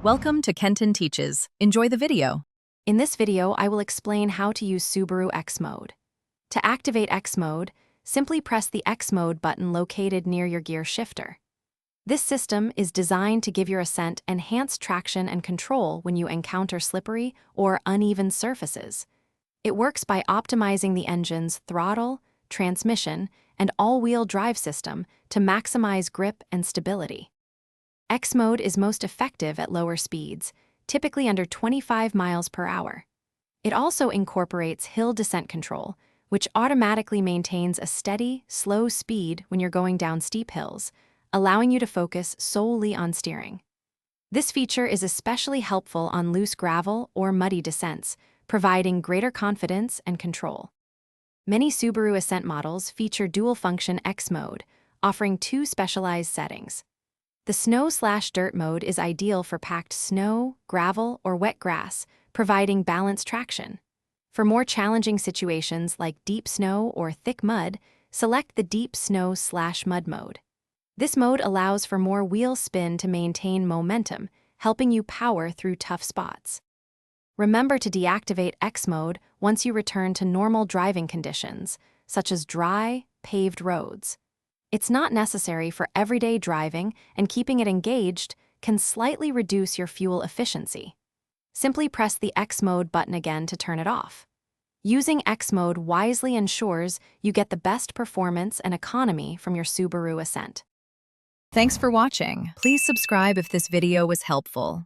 Welcome to Kenton Teaches. Enjoy the video. In this video, I will explain how to use Subaru X Mode. To activate X Mode, simply press the X Mode button located near your gear shifter. This system is designed to give your Ascent enhanced traction and control when you encounter slippery or uneven surfaces. It works by optimizing the engine's throttle, transmission, and all-wheel drive system to maximize grip and stability. X Mode is most effective at lower speeds, typically under 25 miles per hour. It also incorporates hill descent control, which automatically maintains a steady, slow speed when you're going down steep hills, allowing you to focus solely on steering. This feature is especially helpful on loose gravel or muddy descents, providing greater confidence and control. Many Subaru Ascent models feature dual-function X Mode, offering two specialized settings. The snow/dirt mode is ideal for packed snow, gravel, or wet grass, providing balanced traction. For more challenging situations like deep snow or thick mud, select the deep snow/mud mode. This mode allows for more wheel spin to maintain momentum, helping you power through tough spots. Remember to deactivate X Mode once you return to normal driving conditions, such as dry, paved roads. It's not necessary for everyday driving, and keeping it engaged can slightly reduce your fuel efficiency. Simply press the X Mode button again to turn it off. Using X Mode wisely ensures you get the best performance and economy from your Subaru Ascent. Thanks for watching. Please subscribe if this video was helpful.